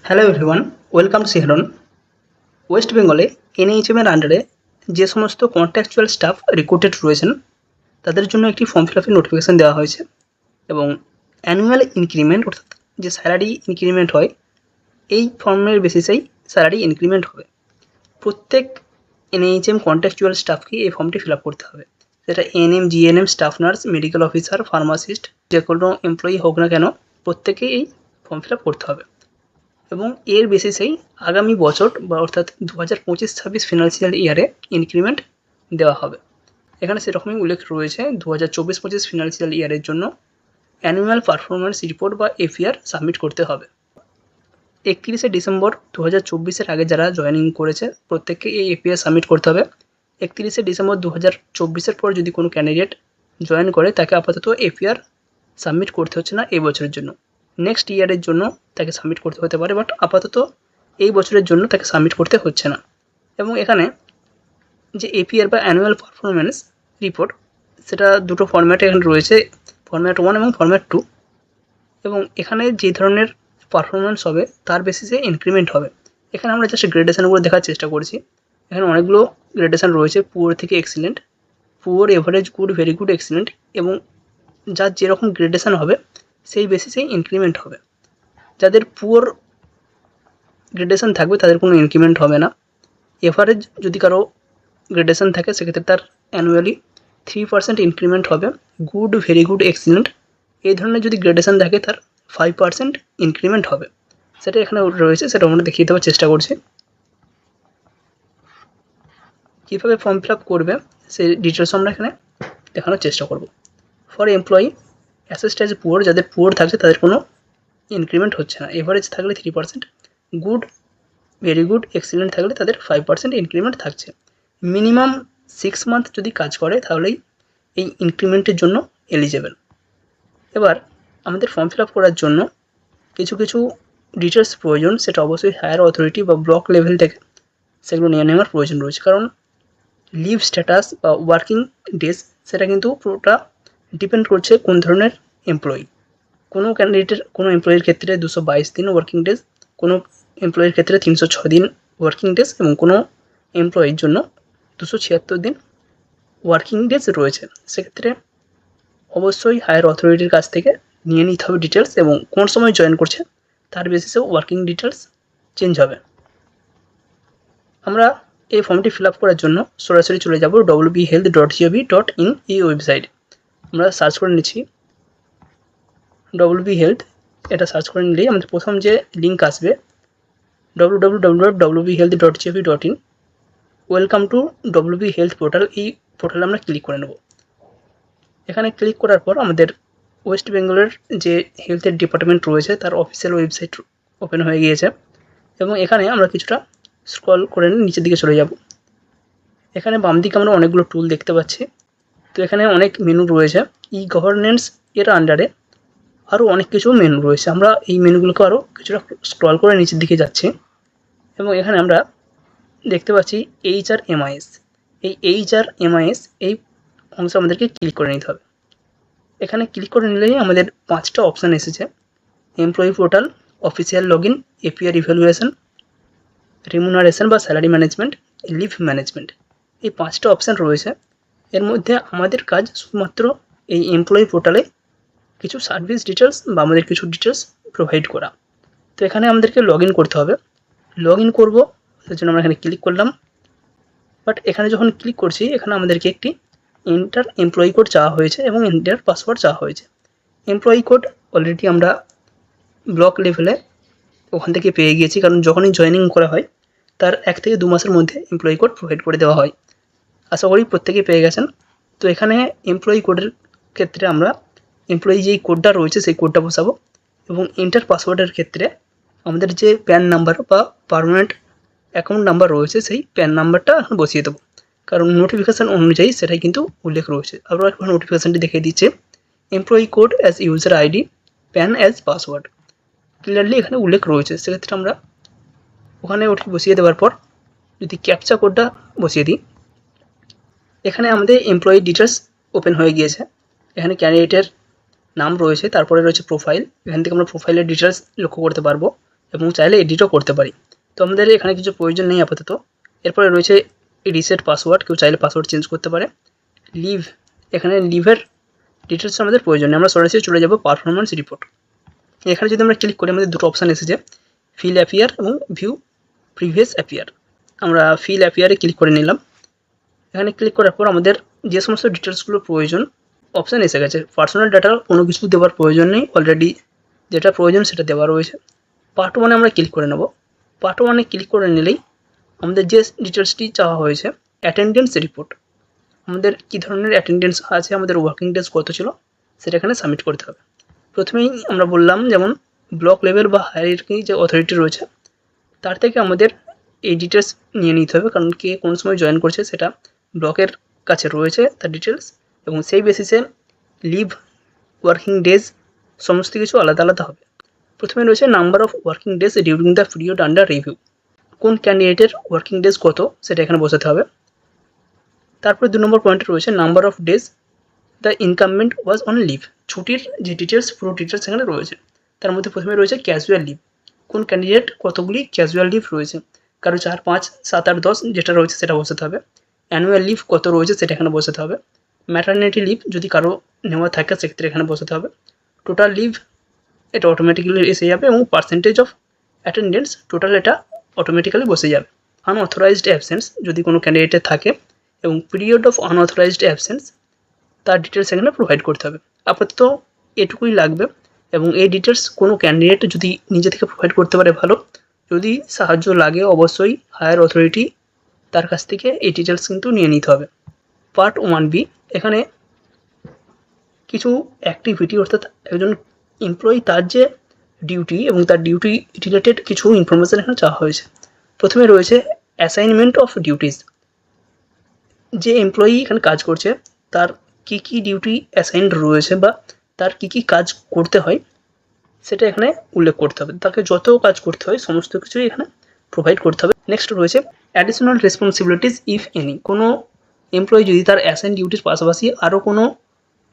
Hello everyone, welcome to সিহরন। West বেঙ্গলে এনএইচএমের আন্ডারে যে সমস্ত কন্ট্রাকচুয়াল স্টাফ রিক্রুটেড রয়েছেন তাদের জন্য একটি ফর্ম ফিল আপের নোটিফিকেশান দেওয়া হয়েছে এবং অ্যানুয়াল ইনক্রিমেন্ট অর্থাৎ যে স্যালারি ইনক্রিমেন্ট হয় এই ফর্মের বেসিসেই স্যালারি ইনক্রিমেন্ট হবে। প্রত্যেক এনএইচএম কন্ট্রাকচুয়াল স্টাফকে এই ফর্মটি ফিল আপ করতে হবে। সেটা ANM, GNM, staff nurse, medical officer, pharmacist, যে কোনো এমপ্লয়ি হোক না কেন প্রত্যেকেই এই ফর্ম ফিল আপ করতে হবে এবং এর বেসিসেই আগামী বছর বা অর্থাৎ 2025-26 ফিনান্সিয়াল ইয়ারে ইনক্রিমেন্ট দেওয়া হবে। এখানে সেরকমই উল্লেখ রয়েছে 2024-25 ফিনান্সিয়াল ইয়ারের জন্য অ্যানুয়াল পারফরমেন্স রিপোর্ট বা এফিআর সাবমিট করতে হবে। 31শে ডিসেম্বর 2024-এর আগে যারা জয়েনিং করেছে প্রত্যেককে এই এফিআর সাবমিট করতে হবে। 31শে ডিসেম্বর 2024-এর পর যদি কোনো ক্যান্ডিডেট জয়েন করে তাকে আপাতত এফিআর সাবমিট করতে হচ্ছে না এই বছরের জন্য। নেক্সট ইয়ারের জন্য তাকে সাবমিট করতে হতে পারে, বাট আপাতত এই বছরের জন্য তাকে সাবমিট করতে হচ্ছে না। এবং এখানে যে এপিআর বা অ্যানুয়াল পারফরমেন্স রিপোর্ট সেটা দুটো ফরম্যাটে এখানে রয়েছে, ফরম্যাট 1 এবং ফরম্যাট 2। এবং এখানে যে ধরনের পারফরমেন্স হবে তার বেসিসে ইনক্রিমেন্ট হবে। এখানে আমরা জাস্ট গ্রেডেশনগুলো দেখার চেষ্টা করছি। এখানে অনেকগুলো গ্রেডেশন রয়েছে, পুয়ার থেকে excellent, poor, average, good, very good, excellent, এবং যার যেরকম গ্রেডেশন হবে সেই বেসিসেই ইনক্রিমেন্ট হবে। যাদের পুয়ার গ্রেডেশন থাকবে তাদের কোনো ইনক্রিমেন্ট হবে না। এভারেজ যদি কারো গ্রেডেশন থাকে সেক্ষেত্রে তার অ্যানুয়ালি 3% ইনক্রিমেন্ট হবে। গুড, ভেরি গুড, এক্সিলেন্ট এই ধরনের যদি গ্রেডেশন থাকে তার 5% ইনক্রিমেন্ট হবে। সেটা এখানে রয়েছে, সেটা আমরা দেখিয়ে দেওয়ার চেষ্টা করছি। কীভাবে ফর্ম ফিল আপ করবে সেই ডিটেলস আমরা এখানে দেখানোর চেষ্টা করব। For employee assessed as poor, যাদের পুয়ার থাকছে তাদের কোনো ইনক্রিমেন্ট হচ্ছে না। এভারেজ থাকলে 3%, গুড, ভেরি গুড, এক্সিলেন্ট থাকলে তাদের 5% ইনক্রিমেন্ট থাকছে। মিনিমাম 6 মান্থ যদি কাজ করে তাহলেই এই ইনক্রিমেন্টের জন্য এলিজেবল। এবার আমাদের ফর্ম ফিল আপ করার জন্য কিছু কিছু ডিটেলস প্রয়োজন, সেটা অবশ্যই হায়ার অথরিটি বা ব্লক লেভেল থেকে সেগুলো নিয়ে নেওয়ার প্রয়োজন রয়েছে। কারণ লিভ স্ট্যাটাস বা ওয়ার্কিং ডেজ সেটা কিন্তু পুরোটা ডিপেন্ড করছে কোন ধরনের এমপ্লয়ি। কোনো ক্যান্ডিডেটের কোনো এমপ্লয়ির ক্ষেত্রে 222 দিন ওয়ার্কিং ডেজ, কোনো এমপ্লয়ির ক্ষেত্রে 306 দিন ওয়ার্কিং ডেজ এবং কোনো এমপ্লয়ির জন্য 276 দিন ওয়ার্কিং ডেজ রয়েছে। সেক্ষেত্রে অবশ্যই হায়ার অথরিটির কাছ থেকে নিয়ে নিতে হবে ডিটেলস, এবং কোন সময় জয়েন করছে তার বেসিসেও ওয়ার্কিং ডিটেলস চেঞ্জ হবে। আমরা এই ফর্মটি ফিল আপ করার জন্য সরাসরি চলে যাব wbhealth.gov.in এই ওয়েবসাইটে। আমরা সার্চ করে নিচ্ছি wbhealth, এটা সার্চ করে নিলেই আমাদের প্রথম যে লিঙ্ক আসবে www.wbhealth.gov.in, welcome to WB health portal, এই পোর্টালে আমরা ক্লিক করে নেব। এখানে ক্লিক করার পর আমাদের ওয়েস্ট বেঙ্গলের যে হেলথের ডিপার্টমেন্ট রয়েছে তার অফিসিয়াল ওয়েবসাইট ওপেন হয়ে গিয়েছে এবং এখানে আমরা কিছুটা স্ক্রল করে নিচের দিকে চলে যাব। এখানে বাম দিকে আমরা অনেকগুলো টুল দেখতে পাচ্ছি। তো এখানে অনেক মেনু রয়েছে। ই গভর্নেন্স এর আন্ডারে আরও অনেক কিছু মেনু রয়েছে। আমরা এই মেনুগুলোকে আরও কিছুটা স্ক্রল করে নিচের দিকে যাচ্ছি এবং এখানে আমরা দেখতে পাচ্ছি HRMIS। এই HRMIS এই অংশে আমাদেরকে ক্লিক করে নিতে হবে। এখানে ক্লিক করে নিলেই আমাদের 5টা অপশান এসেছে: employee portal, official log in, APR evaluation, remuneration বা স্যালারি ম্যানেজমেন্ট, লিভ ম্যানেজমেন্ট। এই 5টা অপশান রয়েছে। এর মধ্যে আমাদের কাজ শুধুমাত্র এই এমপ্লয়ি পোর্টালে কিছু সার্ভিস ডিটেলস বা আমাদের কিছু ডিটেলস প্রোভাইড করা। তো এখানে আমাদেরকে লগ ইন করতে হবে। লগ ইন করবো তার জন্য আমরা এখানে ক্লিক করলাম। বাট এখানে যখন ক্লিক করছি এখানে আমাদেরকে একটি এন্টার এমপ্লয়ি কোড চাওয়া হয়েছে এবং এন্টার পাসওয়ার্ড চাওয়া হয়েছে। এমপ্লয়ি কোড অলরেডি আমরা ব্লক লেভেলে ওখান থেকে পেয়ে গিয়েছি, কারণ যখনই জয়েনিং করা হয় তার 1 থেকে 2 মাসের মধ্যে এমপ্লয়ি কোড প্রোভাইড করে দেওয়া হয়। আশা করি প্রত্যেকেই পেয়ে গেছেন। তো এখানে এমপ্লয়ি কোডের ক্ষেত্রে আমরা এমপ্লয়ি যেই কোডটা রয়েছে সেই কোডটা বসাবো এবং এন্টার পাসওয়ার্ডের ক্ষেত্রে আমাদের যে প্যান নাম্বার বা পার্মানেন্ট অ্যাকাউন্ট নাম্বার রয়েছে সেই প্যান নাম্বারটা এখন বসিয়ে দেবো, কারণ নোটিফিকেশান অনুযায়ী সেটাই কিন্তু উল্লেখ রয়েছে। আবার একবার নোটিফিকেশানটি দেখিয়ে দিচ্ছে, employee code as user ID, pan as password, clearly এখানে উল্লেখ রয়েছে। সেক্ষেত্রে আমরা ওখানে ওটি বসিয়ে দেওয়ার পর যদি ক্যাপচা কোডটা বসিয়ে দিই, এখানে আমাদের এমপ্লয়ি ডিটেলস ওপেন হয়ে গিয়েছে। এখানে ক্যান্ডিডেটের নাম রয়েছে, তারপরে রয়েছে প্রোফাইল। এখান থেকে আমরা প্রোফাইলের ডিটেলস লক্ষ্য করতে পারবো। এবং চাইলে এডিটও করতে পারি। তো আমাদের এখানে কিছু প্রয়োজন নেই আপাতত। এরপরে রয়েছে রিসেট পাসওয়ার্ড, কেউ চাইলে পাসওয়ার্ড চেঞ্জ করতে পারে। লিভ, এখানে লিভের ডিটেলস আমাদের প্রয়োজন নেই, আমরা সরাসরি চলে যাব পারফরমেন্স রিপোর্ট। এখানে যদি আমরা ক্লিক করি আমাদের দুটো অপশান এসেছে, ফিল অ্যাপিয়ার এবং ভিউ প্রিভিয়াস অ্যাপিয়ার। আমরা ফিল অ্যাপিয়ারে ক্লিক করে নিলাম। এখানে ক্লিক করার পর আমাদের যে সমস্ত ডিটেলসগুলো প্রয়োজন অপশান এসে গেছে। পার্সোনাল ডাটা কোনো কিছু দেওয়ার প্রয়োজন নেই, অলরেডি যেটা প্রয়োজন সেটা দেওয়া রয়েছে। পার্ট 1-এ আমরা ক্লিক করে নেব। পার্ট 1-এ ক্লিক করে নিলেই আমাদের যে ডিটেলসটি চাওয়া হয়েছে অ্যাটেন্ডেন্স রিপোর্ট, আমাদের কী ধরনের অ্যাটেন্ডেন্স আছে, আমাদের ওয়ার্কিং ডেজ কত ছিল সেটা এখানে সাবমিট করতে হবে। প্রথমেই আমরা বললাম যেমন ব্লক লেভেল বা হায়ারার্কি যে অথরিটি রয়েছে তার থেকে আমাদের এই ডিটেলস নিয়ে নিতে হবে, কারণ কে কোন সময় জয়েন করছে সেটা ব্লকের কাছে রয়েছে তার ডিটেলস, এবং সেই বেসিসে লিভ, ওয়ার্কিং ডেজ সমস্ত কিছু আলাদা আলাদা হবে। প্রথমে রয়েছে number of working days during the period under review, কোন ক্যান্ডিডেটের ওয়ার্কিং ডেজ কত সেটা এখানে বসাতে হবে। তারপরে 2 নম্বর পয়েন্টে রয়েছে number of days the incumbent was on leave, ছুটির যে ডিটেলস পুরো ডিটেলস এখানে রয়েছে। তার মধ্যে প্রথমে রয়েছে ক্যাজুয়াল লিভ, কোন ক্যান্ডিডেট কতগুলি ক্যাজুয়াল লিভ রয়েছে, কারো 4, 5, 7, 8, 10 যেটা রয়েছে সেটা বসাতে হবে। অ্যানুয়াল লিভ কত রয়েছে সেটা এখানে বসাতে হবে। ম্যাটারনিটি লিভ যদি কারো নেওয়া থাকে সেক্ষেত্রে এখানে বসাতে হবে। টোটাল লিভ এটা অটোমেটিক্যালি এসে যাবে, এবং পার্সেন্টেজ অফ অ্যাটেন্ডেন্স টোটাল এটা অটোমেটিক্যালি বসে যাবে। আনঅথরাইজড অ্যাবসেন্স যদি কোনো ক্যান্ডিডেটের থাকে, এবং পিরিয়ড অফ আনঅথরাইজড অ্যাবসেন্স তার ডিটেলস এখানে প্রোভাইড করতে হবে। আপাতত এটুকুই লাগবে, এবং এই ডিটেলস কোনো ক্যান্ডিডেট যদি নিজে থেকে প্রোভাইড করতে পারে ভালো, যদি সাহায্য লাগে অবশ্যই হায়ার অথরিটি তার কাছ থেকে এই ডিটেলস কিন্তু নিয়ে নিতে হবে। পার্ট 1B, এখানে কিছু অ্যাক্টিভিটি অর্থাৎ একজন এমপ্লয়ি তার যে ডিউটি এবং তার ডিউটি রিলেটেড কিছু ইনফরমেশান এখানে চাওয়া হয়েছে। প্রথমে রয়েছে অ্যাসাইনমেন্ট অফ ডিউটিস, যে এমপ্লয়ি এখানে কাজ করছে তার কী কী ডিউটি অ্যাসাইন্ড রয়েছে বা তার কী কী কাজ করতে হয় সেটা এখানে উল্লেখ করতে হবে। তাকে যত কাজ করতে হয় সমস্ত কিছুই এখানে প্রোভাইড করতে হবে। নেক্সট রয়েছে অ্যাডিশনাল রেসপন্সিবিলিটিস ইফ এনি, কোনো এমপ্লয়ি যদি তার অ্যাসাইন ডিউটির পাশাপাশি আরও কোনো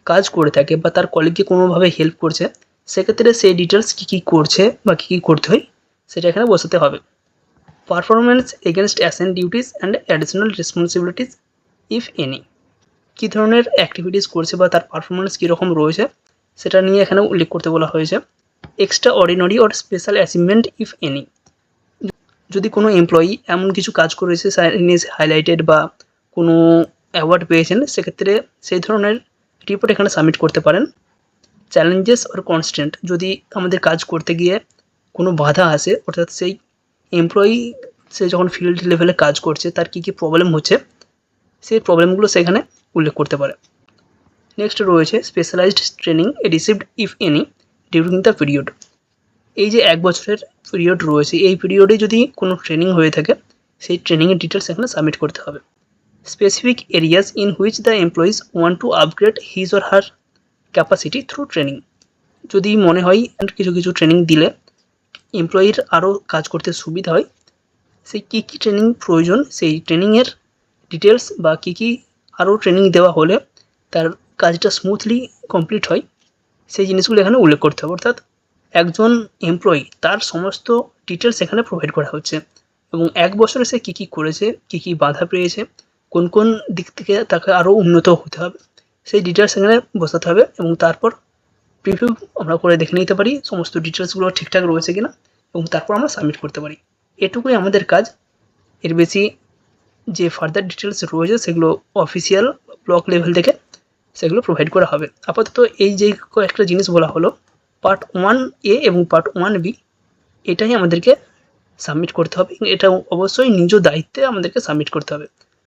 কাজ করে থাকে বা তার কলিগকে কোনোভাবে হেল্প করছে, সেক্ষেত্রে সেই ডিটেলস কী কী করছে বা কী কী করতে হয় সেটা এখানে বসাতে হবে। Performance against assign duties and additional responsibilities if any, কী ধরনের অ্যাক্টিভিটিস করছে বা তার পারফরমেন্স কীরকম রয়েছে সেটা নিয়ে এখানে উল্লেখ করতে বলা হয়েছে। Extra ordinary or special achievement if any, যদি কোনো এমপ্লয়ি এমন কিছু কাজ করেছে হাইলাইটেড বা কোনো অ্যাওয়ার্ড পেয়েছেন, সেক্ষেত্রে সেই ধরনের রিপোর্ট এখানে সাবমিট করতে পারেন। চ্যালেঞ্জেস অর কনস্ট্যান্ট, যদি আমাদের কাজ করতে গিয়ে কোনো বাধা আসে, অর্থাৎ সেই এমপ্লয়ি সে যখন ফিল্ড লেভেলে কাজ করছে তার কী কী প্রবলেম হচ্ছে সেই প্রবলেমগুলো সেখানে উল্লেখ করতে পারে। নেক্সট রয়েছে specialised training received if any during the period, এই যে 1 বছরের পিরিয়ড রয়েছে এই পিরিয়ডে যদি কোনো ট্রেনিং হয়ে থাকে সেই ট্রেনিংয়ের ডিটেলস এখানে সাবমিট করতে হবে। Specific areas in which the employees want to upgrade his or her capacity through training, যদি মনে হয় কিছু কিছু ট্রেনিং দিলে এমপ্লয়ির আরও কাজ করতে সুবিধা হয়, সেই কী কী ট্রেনিং প্রয়োজন সেই ট্রেনিংয়ের ডিটেলস বা কী কী আরও ট্রেনিং দেওয়া হলে তার কাজটা স্মুথলি কমপ্লিট হয় সেই জিনিসগুলো এখানে উল্লেখ করতে হবে। অর্থাৎ একজন এমপ্লয়ি তার সমস্ত ডিটেলস এখানে প্রোভাইড করা হচ্ছে, এবং 1 বছরে সে কী কী করেছে, কী কী বাধা পেয়েছে, কোন কোন দিক থেকে তাকে আরও উন্নত হতে হবে সেই ডিটেলস এখানে বসাতে হবে, এবং তারপর প্রিভিউ আমরা করে দেখে নিতে পারি সমস্ত ডিটেলসগুলো ঠিকঠাক রয়েছে কিনা, এবং তারপর আমরা সাবমিট করতে পারি। এটুকুই আমাদের কাজ, এর বেশি যে ফার্দার ডিটেলস রয়েছে সেগুলো অফিসিয়াল ব্লক লেভেল থেকে সেগুলো প্রোভাইড করা হবে। আপাতত এই যে কয়েকটা জিনিস বলা হলো পার্ট 1A এবং পার্ট 1B, এটাই আমাদেরকে সাবমিট করতে হবে, এটা অবশ্যই নিজ দায়িত্বে আমাদেরকে সাবমিট করতে হবে।